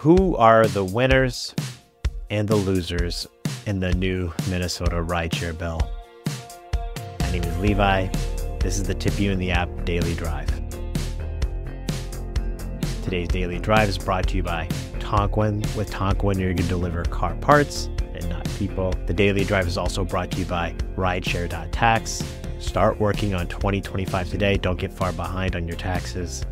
Who are the winners and the losers in the new Minnesota rideshare bill? My name is Levi. This is the Tip You in the App Daily Drive. Today's Daily Drive is brought to you by Tonquin. With Tonquin, you're going to deliver car parts and not people. The Daily Drive is also brought to you by Rideshare.tax. Start working on 2025 today. Don't get far behind on your taxes.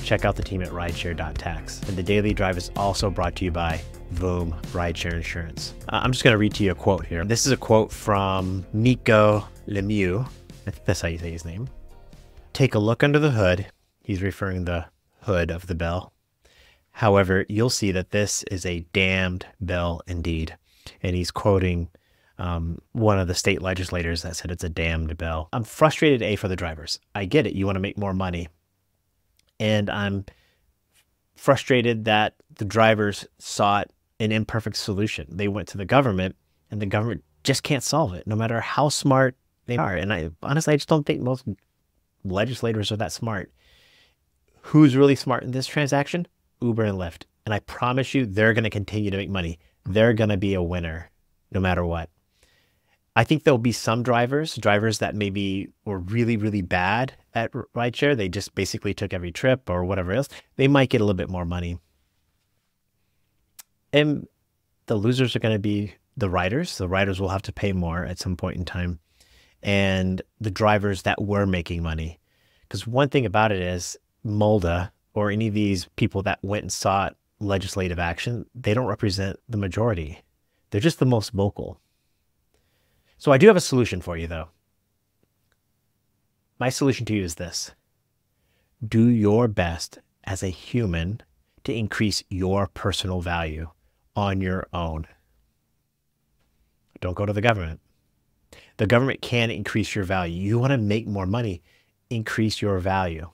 Check out the team at Rideshare.tax. And the Daily Drive is also brought to you by VOOM Rideshare Insurance. I'm just going to read to you a quote here. This is a quote from Nico Lemieux. I think that's how you say his name. Take a look under the hood. He's referring to the hood of the bill. However, you'll see that this is a damned bill indeed. And he's quoting one of the state legislators that said it's a damned bill. I'm frustrated, for the drivers. I get it. You want to make more money. And I'm frustrated that the drivers sought an imperfect solution. They went to the government, and the government just can't solve it, no matter how smart they are. And honestly, I just don't think most legislators are that smart. Who's really smart in this transaction? Uber and Lyft. And I promise you, they're going to continue to make money. They're going to be a winner no matter what. I think there'll be some drivers that maybe were really, really bad at rideshare. They just basically took every trip or whatever else. They might get a little bit more money. And the losers are going to be the riders. The riders will have to pay more at some point in time. And the drivers that were making money. Because one thing about it is MOLDA or any of these people that went and sought legislative action, they don't represent the majority. They're just the most vocal. So I do have a solution for you, though. My solution to you is this. Do your best as a human to increase your personal value on your own. Don't go to the government. The government can increase your value. You want to make more money, increase your value.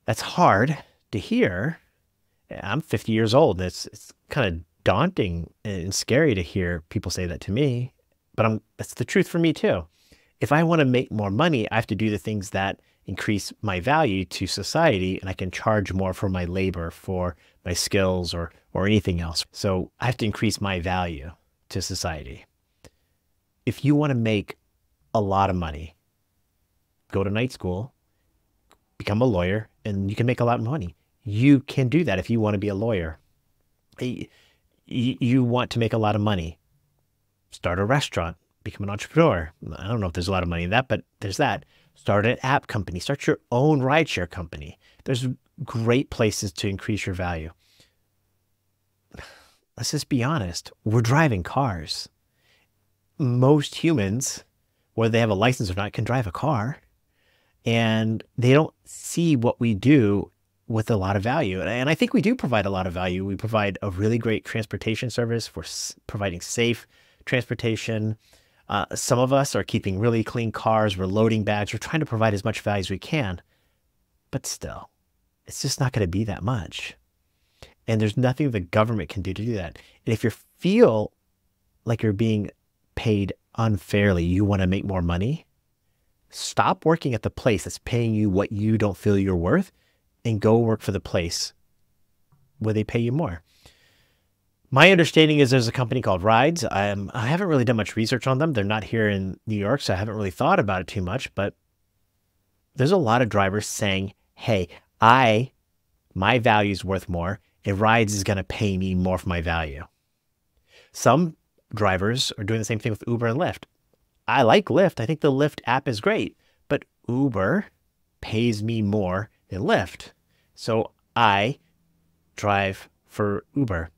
That's hard to hear. I'm 50 years old. It's kind of daunting and scary to hear people say that to me, but that's the truth for me too. If I want to make more money, I have to do the things that increase my value to society, and I can charge more for my labor, for my skills, or anything else. So I have to increase my value to society. If you want to make a lot of money, go to night school, become a lawyer, and you can make a lot of money. You can do that if you want to be a lawyer. You want to make a lot of money, start a restaurant, become an entrepreneur. I don't know if there's a lot of money in that, but there's that. Start an app company, start your own rideshare company. There's great places to increase your value. Let's just be honest. We're driving cars. Most humans, whether they have a license or not, can drive a car, and they don't see what we do with a lot of value. And I think we do provide a lot of value. We provide a really great transportation service for providing safe transportation. Some of us are keeping really clean cars. We're loading bags. We're trying to provide as much value as we can. But still, it's just not going to be that much. And there's nothing the government can do to do that. And if you feel like you're being paid unfairly, you want to make more money, stop working at the place that's paying you what you don't feel you're worth, and go work for the place where they pay you more. My understanding is there's a company called Rides. I haven't really done much research on them. They're not here in New York, so I haven't really thought about it too much, but there's a lot of drivers saying, hey, my value is worth more, and Rides is going to pay me more for my value. Some drivers are doing the same thing with Uber and Lyft. I like Lyft. I think the Lyft app is great, but Uber pays me more than Lyft. So I drive for Uber.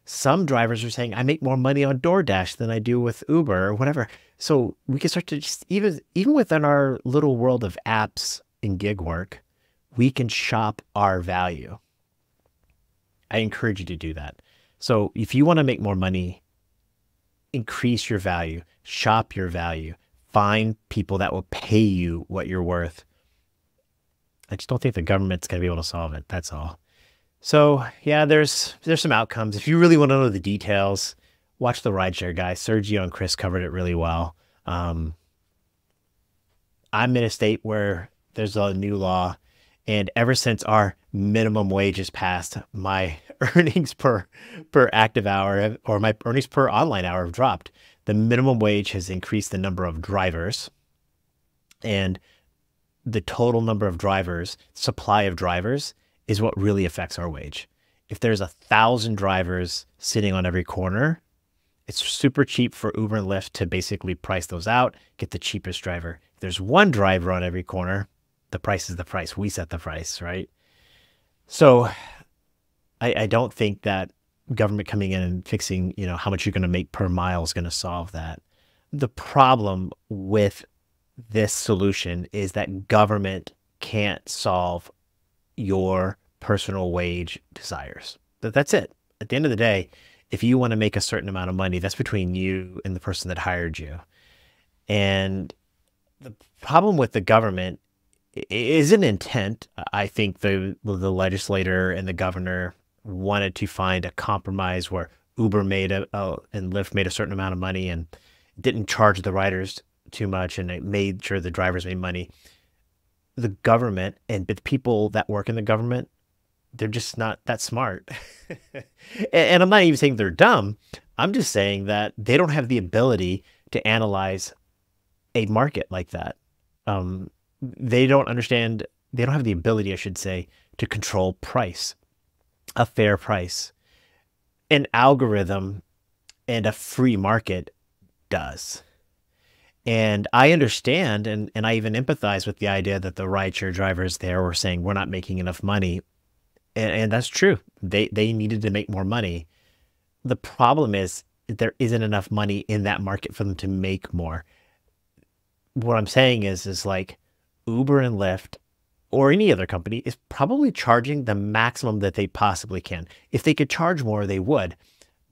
Some drivers are saying I make more money on DoorDash than I do with Uber or whatever. So we can start to just, even within our little world of apps and gig work, we can shop our value. I encourage you to do that. So if you want to make more money, increase your value, shop your value, find people that will pay you what you're worth. I just don't think the government's going to be able to solve it. That's all. So yeah, there's some outcomes. If you really want to know the details, watch the rideshare guys. Sergio and Chris covered it really well. I'm in a state where there's a new law And ever since our minimum wage is passed, my earnings per active hour or my earnings per online hour have dropped. The minimum wage has increased the number of drivers, and the total number of drivers, supply of drivers, is what really affects our wage. If there's 1,000 drivers sitting on every corner, it's super cheap for Uber and Lyft to basically price those out, get the cheapest driver. If there's one driver on every corner, the price is the price. We set the price, right? So I don't think that government coming in and fixing, how much you're going to make per mile is going to solve that. The problem with this solution is that government can't solve your personal wage desires. That's it. At the end of the day, if you want to make a certain amount of money, that's between you and the person that hired you. And the problem with the government is an intent. I think the legislator and the governor wanted to find a compromise where Uber made and Lyft made a certain amount of money and didn't charge the riders too much, and it made sure the drivers made money. The government and the people that work in the government, they're just not that smart. And I'm not even saying they're dumb. I'm just saying that they don't have the ability to analyze a market like that. They don't understand. They don't have the ability, I should say, to control price, a fair price. An algorithm and a free market does. And I understand, and I even empathize with the idea that the rideshare drivers there were saying, we're not making enough money. And that's true. They needed to make more money. The problem is there isn't enough money in that market for them to make more. What I'm saying is like Uber and Lyft or any other company is probably charging the maximum that they possibly can. If they could charge more, they would.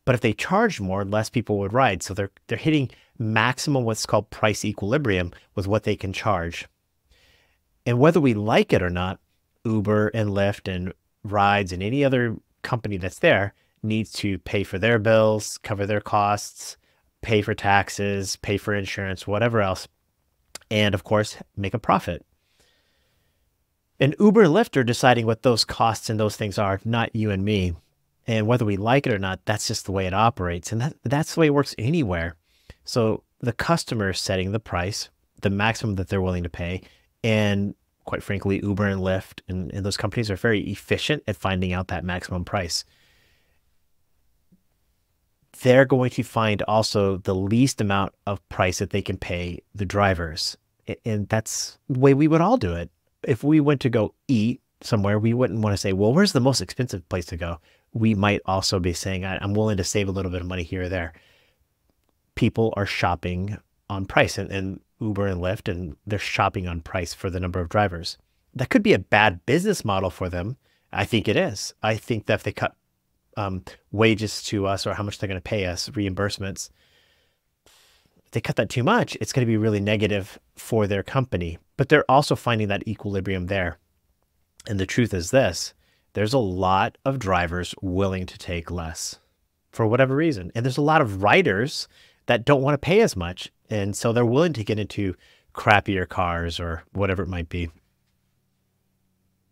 But if they charged more, less people would ride. So they're hitting maximum what's called price equilibrium with what they can charge. And whether we like it or not, Uber and Lyft and Rides and any other company that's there needs to pay for their bills, cover their costs, pay for taxes, pay for insurance, whatever else, and of course, make a profit. And Uber and Lyft are deciding what those costs and those things are, not you and me. And whether we like it or not, that's just the way it operates. And that's the way it works anywhere. So the customer is setting the price, the maximum that they're willing to pay. And quite frankly, Uber and Lyft and those companies are very efficient at finding out that maximum price. They're going to find also the least amount of price that they can pay the drivers. And that's the way we would all do it. If we went to go eat somewhere, we wouldn't want to say, well, where's the most expensive place to go? We might also be saying, I'm willing to save a little bit of money here or there. People are shopping on price and Uber and Lyft, and they're shopping on price for the number of drivers. That could be a bad business model for them. I think it is. I think that if they cut wages to us or how much they're going to pay us, reimbursements, if they cut that too much, it's going to be really negative for their company. But they're also finding that equilibrium there. And the truth is this, there's a lot of drivers willing to take less for whatever reason. And there's a lot of riders that don't want to pay as much. And so they're willing to get into crappier cars or whatever it might be.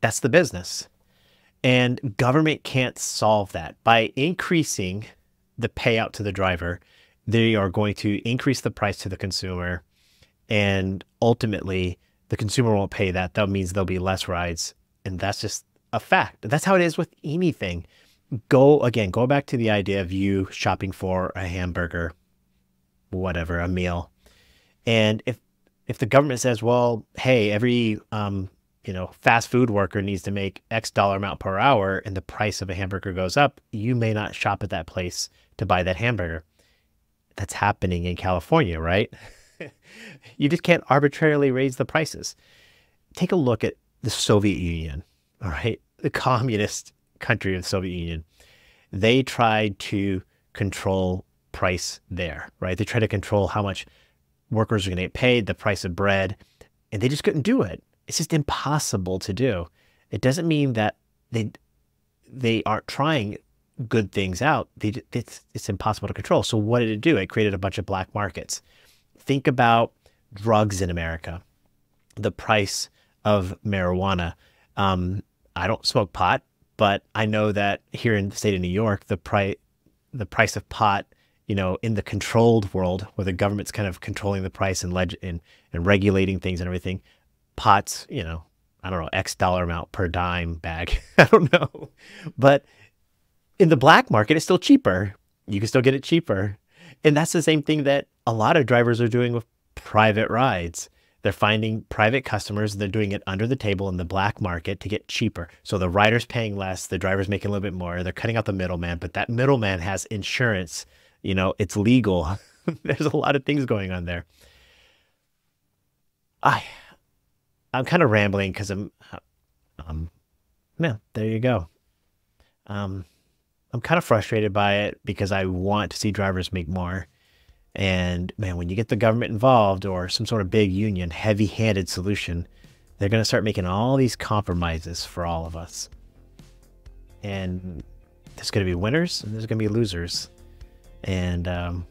That's the business. And government can't solve that. By increasing the payout to the driver, they are going to increase the price to the consumer. And ultimately, the consumer won't pay that. That means there'll be less rides. And that's just a fact. That's how it is with anything. Go back to the idea of you shopping for a hamburger, whatever, a meal. And if the government says, well, hey, every fast food worker needs to make X dollar amount per hour and the price of a hamburger goes up, you may not shop at that place to buy that hamburger. That's happening in California, right? You just can't arbitrarily raise the prices. Take a look at the Soviet Union, all right? The communist country of the Soviet Union. They tried to control price there, right? They tried to control how much workers are going to get paid, the price of bread, and they just couldn't do it. It's just impossible to do. It doesn't mean that they aren't trying good things out. It's impossible to control. So what did it do? It created a bunch of black markets. Think about drugs in America. The price of marijuana. I don't smoke pot, but I know that here in the state of New York, the price of pot, in the controlled world where the government's kind of controlling the price and regulating things and everything, pots, I don't know, X dollar amount per dime bag. I don't know. But in the black market, it's still cheaper. You can still get it cheaper. And that's the same thing that a lot of drivers are doing with private rides. They're finding private customers. They're doing it under the table in the black market to get cheaper. So the rider's paying less, the driver's making a little bit more. They're cutting out the middleman, but that middleman has insurance. It's legal. There's a lot of things going on there. I'm kind of rambling because yeah, there you go. Um, I'm kind of frustrated by it because I want to see drivers make more. And man, when you get the government involved or some sort of big union, heavy-handed solution, they're going to start making all these compromises for all of us. And there's going to be winners and there's going to be losers. And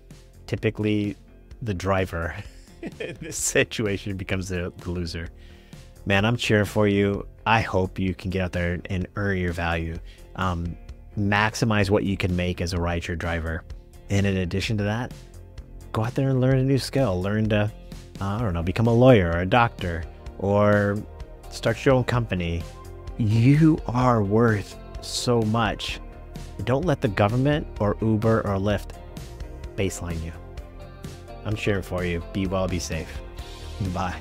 typically the driver in this situation becomes the loser. Man, I'm cheering for you. I hope you can get out there and earn your value. Maximize what you can make as a rideshare driver. And in addition to that, go out there and learn a new skill. Learn to, I don't know, become a lawyer or a doctor or start your own company. You are worth so much. Don't let the government or Uber or Lyft baseline you. I'm cheering for you. Be well, be safe. Bye.